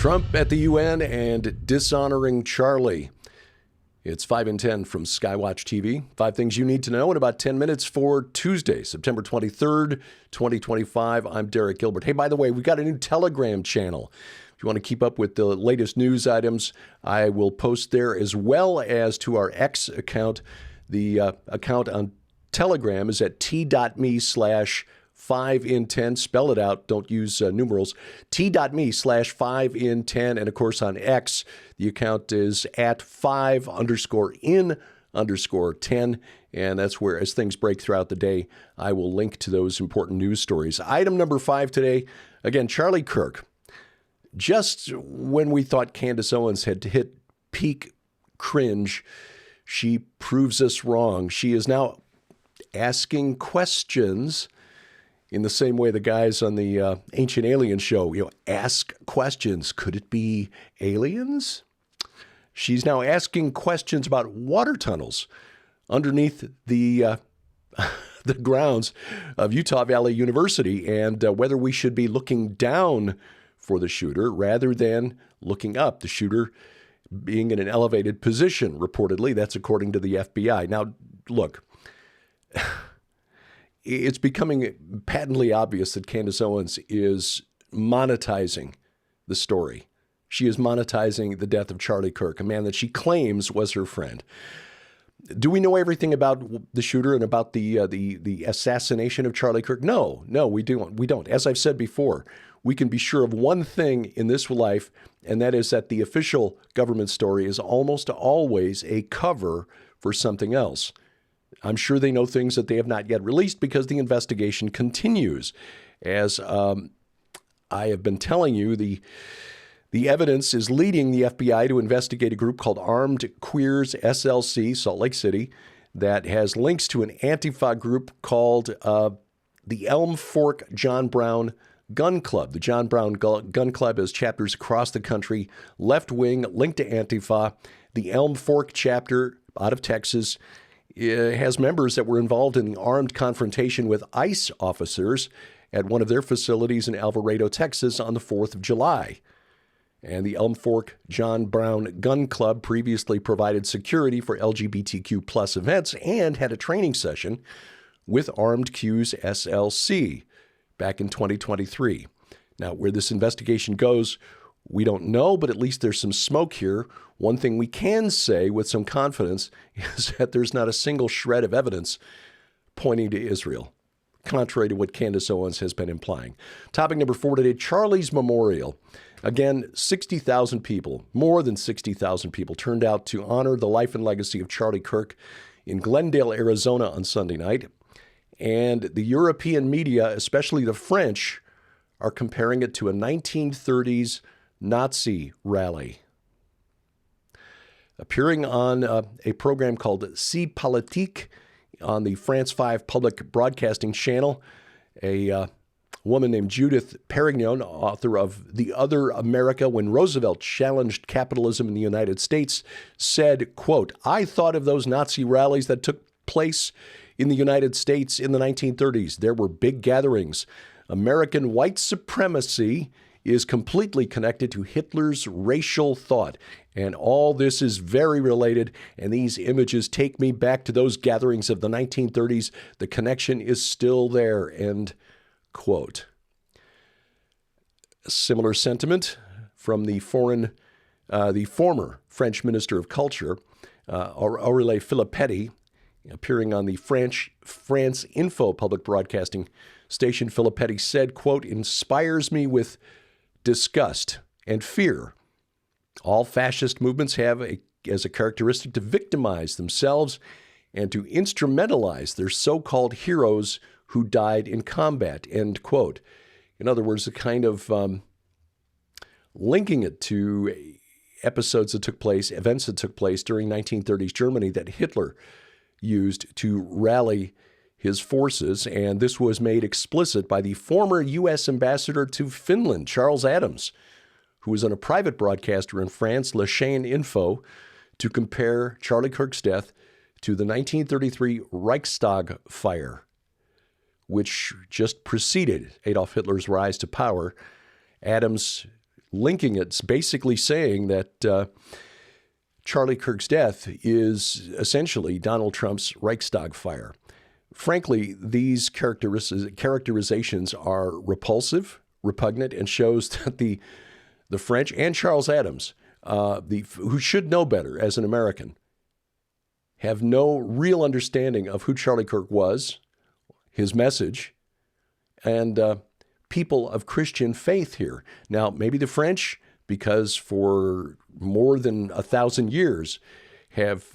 Trump at the UN and dishonoring Charlie. It's 5 and 10 from Skywatch TV. 5 things you need to know in about 10 minutes for Tuesday, September 23rd, 2025. I'm Derek Gilbert. Hey, by the way, we've got a new Telegram channel. If you want to keep up with the latest news items, I will post there, as well as to our X account. The account on Telegram is at t.me/5in10. Spell it out. Don't use numerals. t.me/5in10. And of course on X, the account is at 5_in_10. And that's where, as things break throughout the day, I will link to those important news stories. Item number 5 today, again, Charlie Kirk. Just when we thought Candace Owens had hit peak cringe, she proves us wrong. She is now asking questions in the same way the guys on the Ancient Alien show, ask questions. Could it be aliens? She's now asking questions about water tunnels underneath the the grounds of Utah Valley University, and whether we should be looking down for the shooter rather than looking up. The shooter being in an elevated position, reportedly. That's according to the FBI. Now, look, it's becoming patently obvious that Candace Owens is monetizing the story. She is monetizing the death of Charlie Kirk, a man that she claims was her friend. Do we know everything about the shooter and about the assassination of Charlie Kirk? No, we don't. As I've said before, we can be sure of one thing in this life, and that is that the official government story is almost always a cover for something else. I'm sure they know things that they have not yet released because the investigation continues. As I have been telling you, the evidence is leading the FBI to investigate a group called Armed Queers SLC, Salt Lake City, that has links to an Antifa group called the Elm Fork John Brown Gun Club. The John Brown Gun Club has chapters across the country, left-wing, linked to Antifa. The Elm Fork chapter out of Texas has members that were involved in the armed confrontation with ICE officers at one of their facilities in Alvarado, Texas on the 4th of July. And the Elm Fork John Brown Gun Club previously provided security for LGBTQ plus events and had a training session with Armed Q's SLC back in 2023. Now, where this investigation goes, we don't know, but at least there's some smoke here. One thing we can say with some confidence is that there's not a single shred of evidence pointing to Israel, contrary to what Candace Owens has been implying. Topic number 4 today, Charlie's Memorial. Again, 60,000 people, more than 60,000 people turned out to honor the life and legacy of Charlie Kirk in Glendale, Arizona on Sunday night. And the European media, especially the French, are comparing it to a 1930s Nazi rally. Appearing on a program called Si Politique on the France 5 public broadcasting channel, a woman named Judith Perignon, author of The Other America When Roosevelt Challenged Capitalism in the United States, said, quote, "I thought of those Nazi rallies that took place in the United States in the 1930s. There were big gatherings. American white supremacy is completely connected to Hitler's racial thought. And all this is very related, and these images take me back to those gatherings of the 1930s. The connection is still there," end quote. A similar sentiment from the former French Minister of Culture, Aurélien Filippetti, appearing on the France Info public broadcasting station. Filippetti said, quote, "Inspires me with disgust and fear. All fascist movements have as a characteristic to victimize themselves and to instrumentalize their so-called heroes who died in combat," end quote. In other words, a kind of linking it to events that took place during 1930s Germany that Hitler used to rally his forces. And this was made explicit by the former U.S. ambassador to Finland, Charles Adams, who was on a private broadcaster in France, La Chaîne Info, to compare Charlie Kirk's death to the 1933 Reichstag fire, which just preceded Adolf Hitler's rise to power. Adams linking it, basically saying that Charlie Kirk's death is essentially Donald Trump's Reichstag fire. Frankly, these characterizations are repulsive, repugnant, and shows that the French and Charles Adams, who should know better as an American, have no real understanding of who Charlie Kirk was, his message, and people of Christian faith here. Now, maybe the French, because for more than 1,000 years have,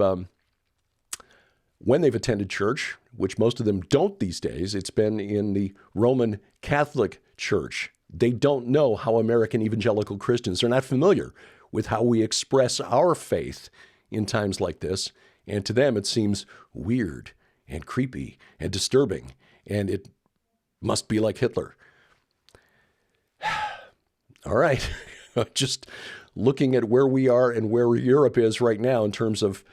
when they've attended church, which most of them don't these days, it's been in the Roman Catholic Church. They don't know how American evangelical Christians are not familiar with how we express our faith in times like this. And to them, it seems weird and creepy and disturbing. And it must be like Hitler. All right. Just looking at where we are and where Europe is right now in terms of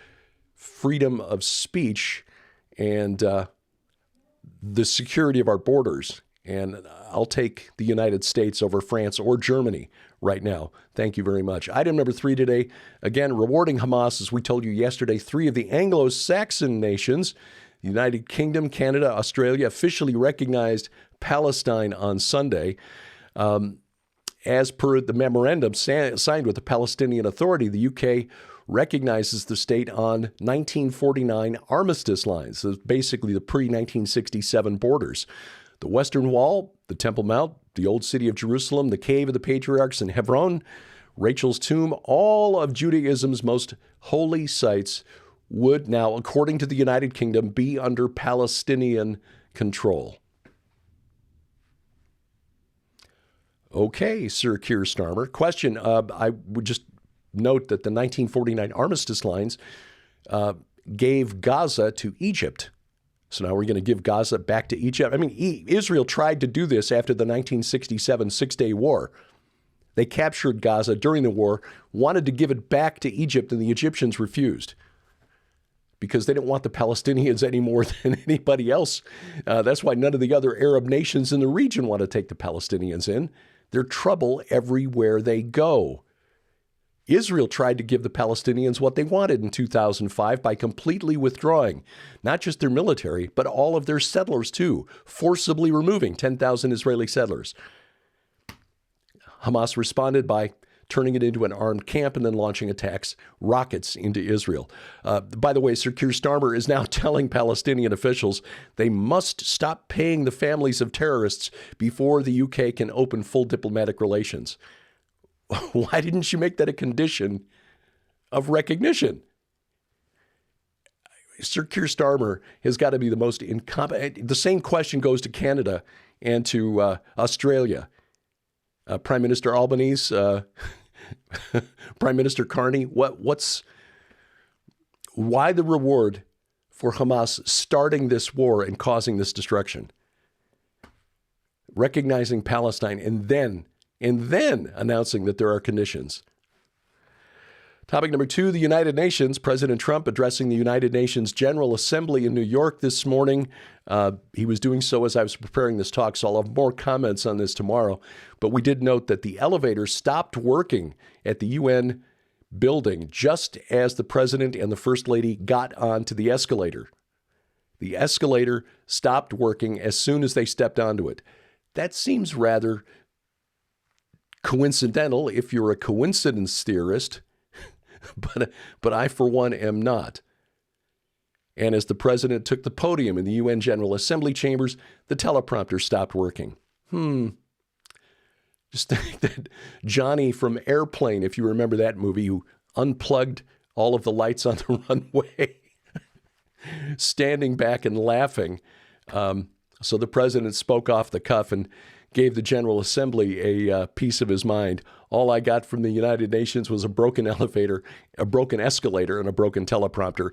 freedom of speech and the security of our borders. And I'll take the United States over France or Germany right now. Thank you very much. Item number 3 today, again, rewarding Hamas, as we told you yesterday. 3 of the Anglo-Saxon nations, the United Kingdom, Canada, Australia, officially recognized Palestine on Sunday. As per the memorandum signed with the Palestinian Authority, the UK recognizes the state on 1949 armistice lines, so basically the pre-1967 borders. The Western Wall, the Temple Mount, the Old City of Jerusalem, the Cave of the Patriarchs in Hebron, Rachel's tomb, all of Judaism's most holy sites would now, according to the United Kingdom, be under Palestinian control. Okay, Sir Keir Starmer. Question, I would just note that the 1949 armistice lines gave Gaza to Egypt. So now we're going to give Gaza back to Egypt. I mean, Israel tried to do this after the 1967 Six-Day War. They captured Gaza during the war, wanted to give it back to Egypt, and the Egyptians refused because they didn't want the Palestinians any more than anybody else. That's why none of the other Arab nations in the region want to take the Palestinians in. They're trouble everywhere they go. Israel tried to give the Palestinians what they wanted in 2005 by completely withdrawing not just their military, but all of their settlers too, forcibly removing 10,000 Israeli settlers. Hamas responded by turning it into an armed camp and then launching attacks, rockets into Israel. By the way, Sir Keir Starmer is now telling Palestinian officials they must stop paying the families of terrorists before the UK can open full diplomatic relations. Why didn't you make that a condition of recognition? Sir Keir Starmer has got to be the most incompetent. The same question goes to Canada and to Australia. Prime Minister Albanese, Prime Minister Carney, why the reward for Hamas starting this war and causing this destruction? Recognizing Palestine and then announcing that there are conditions. Topic number 2, the United Nations. President Trump addressing the United Nations General Assembly in New York this morning. He was doing so as I was preparing this talk, so I'll have more comments on this tomorrow. But we did note that the elevator stopped working at the UN building just as the president and the first lady got onto the escalator. The escalator stopped working as soon as they stepped onto it. That seems rather coincidental if you're a coincidence theorist, but I, for one, am not. And as the president took the podium in the UN General Assembly chambers, the teleprompter stopped working. Just think that Johnny from Airplane, if you remember that movie, who unplugged all of the lights on the runway, standing back and laughing. So the president spoke off the cuff and gave the General Assembly a piece of his mind. All I got from the United Nations was a broken elevator, a broken escalator, and a broken teleprompter.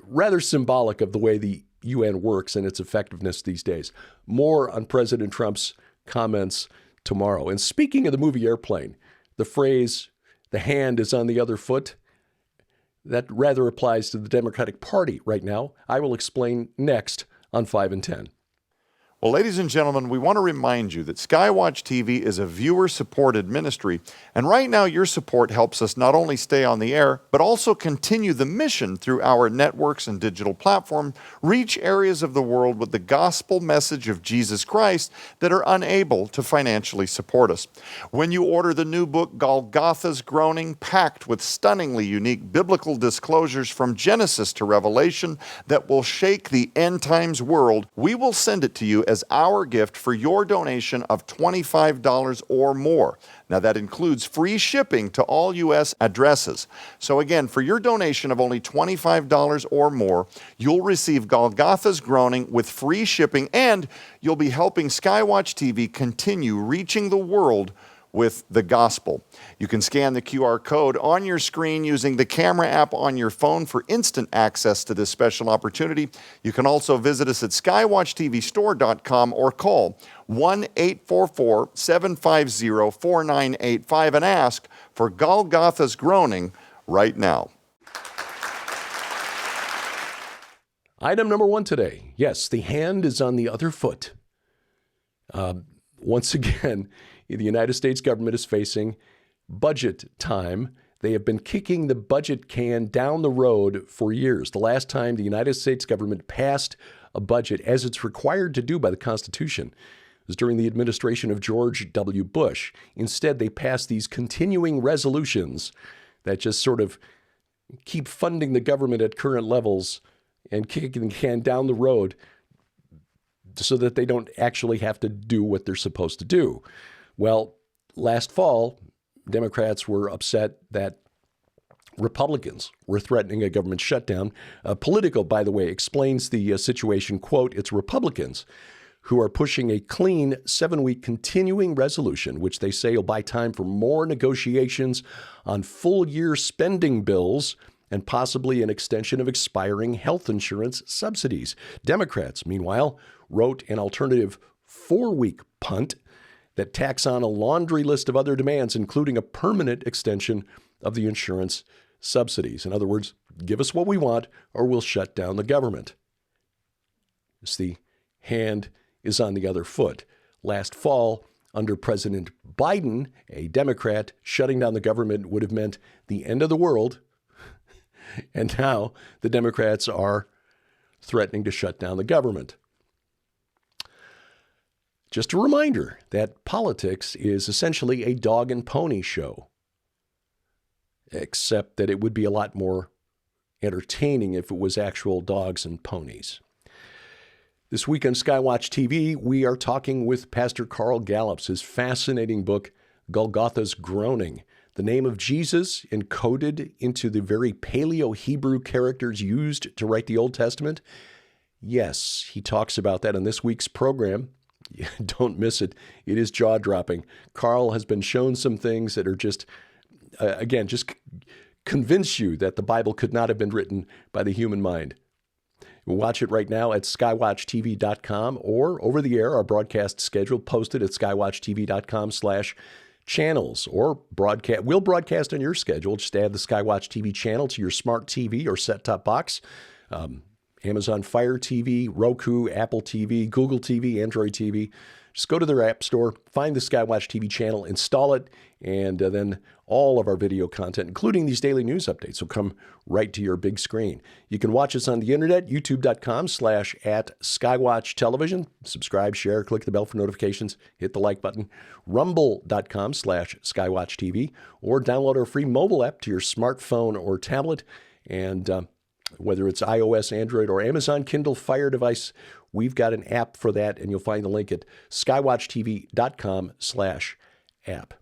Rather symbolic of the way the UN works and its effectiveness these days. More on President Trump's comments tomorrow. And speaking of the movie Airplane, the phrase, "the hand is on the other foot," that rather applies to the Democratic Party right now. I will explain next on 5 and 10. Well, ladies and gentlemen, we want to remind you that Skywatch TV is a viewer-supported ministry, and right now your support helps us not only stay on the air, but also continue the mission through our networks and digital platform, reach areas of the world with the gospel message of Jesus Christ that are unable to financially support us. When you order the new book, Golgotha's Groaning, packed with stunningly unique biblical disclosures from Genesis to Revelation that will shake the end times world, we will send it to you as our gift for your donation of $25 or more. Now that includes free shipping to all U.S. addresses. So again, for your donation of only $25 or more, you'll receive Golgotha's Groaning with free shipping, and you'll be helping Skywatch TV continue reaching the world with the gospel. You can scan the QR code on your screen using the camera app on your phone for instant access to this special opportunity. You can also visit us at skywatchtvstore.com or call 1-844-750-4985 and ask for Golgotha's Groaning right now. Item number 1 today. Yes, the hand is on the other foot. Once again, the United States government is facing budget time. They have been kicking the budget can down the road for years. The last time the United States government passed a budget, as it's required to do by the Constitution, was during the administration of George W. Bush. Instead, they passed these continuing resolutions that just sort of keep funding the government at current levels and kicking the can down the road so that they don't actually have to do what they're supposed to do. Well, last fall, Democrats were upset that Republicans were threatening a government shutdown. Politico, by the way, explains the situation, quote, "It's Republicans who are pushing a clean 7-week continuing resolution, which they say will buy time for more negotiations on full-year spending bills and possibly an extension of expiring health insurance subsidies." Democrats, meanwhile, wrote an alternative 4-week punt that tacks on a laundry list of other demands, including a permanent extension of the insurance subsidies. In other words, give us what we want or we'll shut down the government. It's the hand is on the other foot. Last fall, under President Biden, a Democrat, shutting down the government would have meant the end of the world. And now the Democrats are threatening to shut down the government. Just a reminder that politics is essentially a dog and pony show, except that it would be a lot more entertaining if it was actual dogs and ponies. This week on Skywatch TV, we are talking with Pastor Carl Gallups, his fascinating book, Golgotha's Groaning, the name of Jesus encoded into the very Paleo-Hebrew characters used to write the Old Testament. Yes, he talks about that in this week's program. Don't miss it. It is jaw-dropping. Carl has been shown some things that are just, just convince you that the Bible could not have been written by the human mind. Watch it right now at skywatchtv.com or over the air, our broadcast schedule posted at skywatchtv.com/channels or broadcast. We'll broadcast on your schedule. Just add the Skywatch TV channel to your smart TV or set-top box. Amazon Fire TV, Roku, Apple TV, Google TV, Android TV. Just go to their app store, find the Skywatch TV channel, install it, and then all of our video content, including these daily news updates, will come right to your big screen. You can watch us on the internet, youtube.com/@Skywatch Television. Subscribe, share, click the bell for notifications, hit the like button. Rumble.com/Skywatch TV, or download our free mobile app to your smartphone or tablet. And whether it's iOS, Android, or Amazon Kindle Fire device, we've got an app for that, and you'll find the link at skywatchtv.com/app.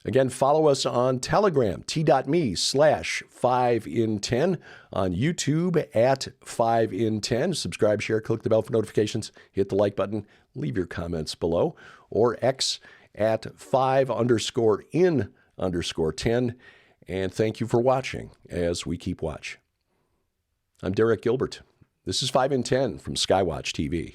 Again, follow us on Telegram, t.me/5in10, on YouTube at 5in10. Subscribe, share, click the bell for notifications, hit the like button, leave your comments below, or X at 5_in_10. And thank you for watching as we keep watch. I'm Derek Gilbert. This is 5 in 10 from Skywatch TV.